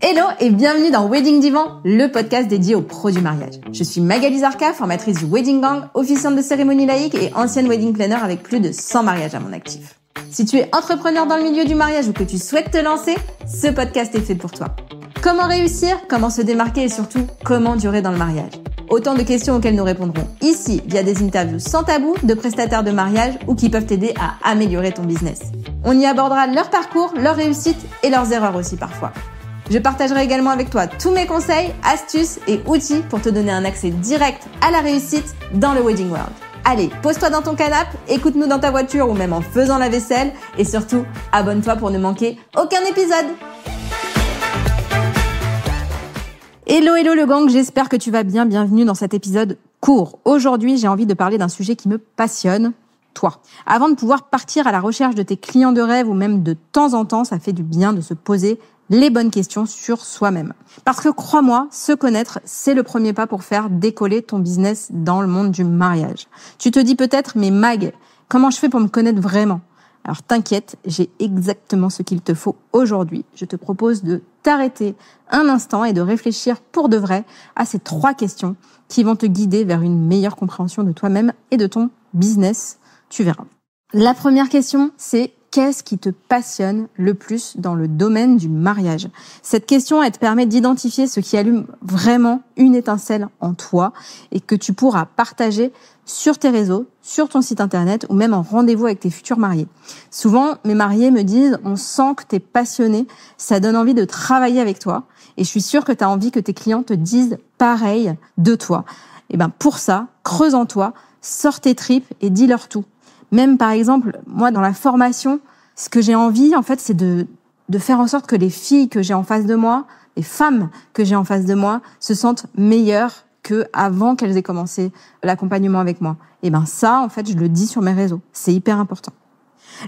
Hello et bienvenue dans Wedding Divan, le podcast dédié aux pros du mariage. Je suis Magali Zarka, formatrice du Wedding Gang, officiante de cérémonie laïque et ancienne wedding planner avec plus de 100 mariages à mon actif. Si tu es entrepreneur dans le milieu du mariage ou que tu souhaites te lancer, ce podcast est fait pour toi. Comment réussir, comment se démarquer et surtout, comment durer dans le mariage? Autant de questions auxquelles nous répondrons ici via des interviews sans tabou de prestataires de mariage ou qui peuvent t'aider à améliorer ton business. On y abordera leur parcours, leurs réussites et leurs erreurs aussi parfois. Je partagerai également avec toi tous mes conseils, astuces et outils pour te donner un accès direct à la réussite dans le Wedding World. Allez, pose-toi dans ton canapé, écoute-nous dans ta voiture ou même en faisant la vaisselle et surtout, abonne-toi pour ne manquer aucun épisode. Hello le gang, j'espère que tu vas bien, bienvenue dans cet épisode court. Aujourd'hui, j'ai envie de parler d'un sujet qui me passionne, toi. Avant de pouvoir partir à la recherche de tes clients de rêve ou même de temps en temps, ça fait du bien de se poser les bonnes questions sur soi-même. Parce que crois-moi, se connaître, c'est le premier pas pour faire décoller ton business dans le monde du mariage. Tu te dis peut-être, mais Mag, comment je fais pour me connaître vraiment? Alors t'inquiète, j'ai exactement ce qu'il te faut aujourd'hui. Je te propose de t'arrêter un instant et de réfléchir pour de vrai à ces 3 questions qui vont te guider vers une meilleure compréhension de toi-même et de ton business. Tu verras. La première question, c'est qu'est-ce qui te passionne le plus dans le domaine du mariage? Cette question, elle te permet d'identifier ce qui allume vraiment une étincelle en toi et que tu pourras partager sur tes réseaux, sur ton site internet ou même en rendez-vous avec tes futurs mariés. Souvent, mes mariés me disent « on sent que t'es passionné, ça donne envie de travailler avec toi » et je suis sûre que t'as envie que tes clients te disent pareil de toi. Et pour ça, creuse en toi, sors tes tripes et dis-leur tout. Même par exemple, moi dans la formation, ce que j'ai envie en fait, c'est de faire en sorte que les filles que j'ai en face de moi, les femmes que j'ai en face de moi, se sentent meilleures que avant qu'elles aient commencé l'accompagnement avec moi. Et ça, en fait, je le dis sur mes réseaux. C'est hyper important.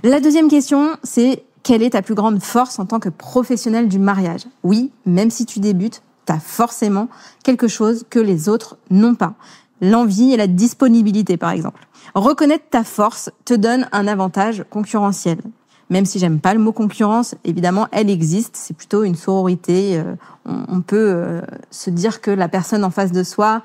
La deuxième question, c'est quelle est ta plus grande force en tant que professionnel du mariage? Oui, même si tu débutes, t'as forcément quelque chose que les autres n'ont pas. L'envie et la disponibilité, par exemple. Reconnaître ta force te donne un avantage concurrentiel. Même si j'aime pas le mot concurrence, évidemment, elle existe. C'est plutôt une sororité. On peut se dire que la personne en face de soi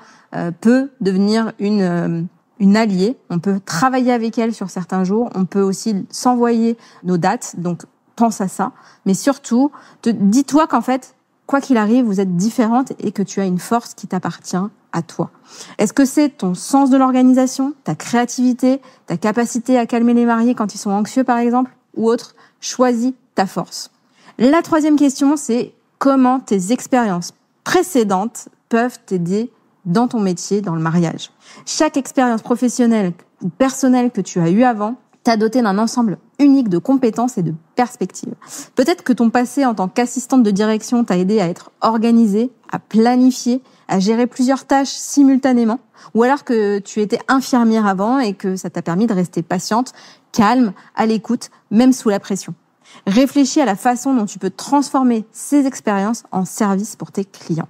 peut devenir une alliée. On peut travailler avec elle sur certains jours. On peut aussi s'envoyer nos dates. Donc, pense à ça. Mais surtout, dis-toi qu'en fait, quoi qu'il arrive, vous êtes différentes et que tu as une force qui t'appartient à toi. Est-ce que c'est ton sens de l'organisation, ta créativité, ta capacité à calmer les mariés quand ils sont anxieux par exemple, ou autre? Choisis ta force. La troisième question, c'est comment tes expériences précédentes peuvent t'aider dans ton métier, dans le mariage. Chaque expérience professionnelle ou personnelle que tu as eue avant t'a doté d'un ensemble unique de compétences et de perspectives. Peut-être que ton passé en tant qu'assistante de direction t'a aidé à être organisée, à planifier, à gérer plusieurs tâches simultanément, ou alors que tu étais infirmière avant et que ça t'a permis de rester patiente, calme, à l'écoute, même sous la pression. Réfléchis à la façon dont tu peux transformer ces expériences en service pour tes clients.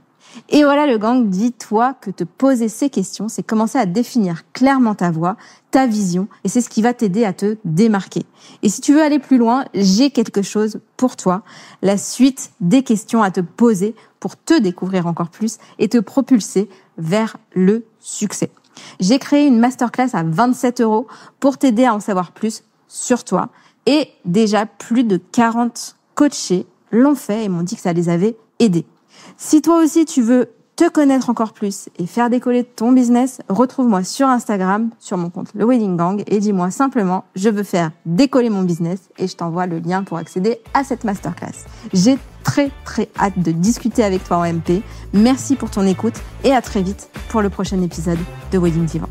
Et voilà le gang, dis-toi que te poser ces questions, c'est commencer à définir clairement ta voix, ta vision, et c'est ce qui va t'aider à te démarquer. Et si tu veux aller plus loin, j'ai quelque chose pour toi, la suite des questions à te poser pour te découvrir encore plus et te propulser vers le succès. J'ai créé une masterclass à 27 € pour t'aider à en savoir plus sur toi. Et déjà, plus de 40 coachés l'ont fait et m'ont dit que ça les avait aidés. Si toi aussi tu veux te connaître encore plus et faire décoller ton business, retrouve-moi sur Instagram, sur mon compte Le Wedding Gang et dis-moi simplement « Je veux faire décoller mon business » et je t'envoie le lien pour accéder à cette masterclass. J'ai très hâte de discuter avec toi en MP. Merci pour ton écoute et à très vite pour le prochain épisode de Wedding Divan.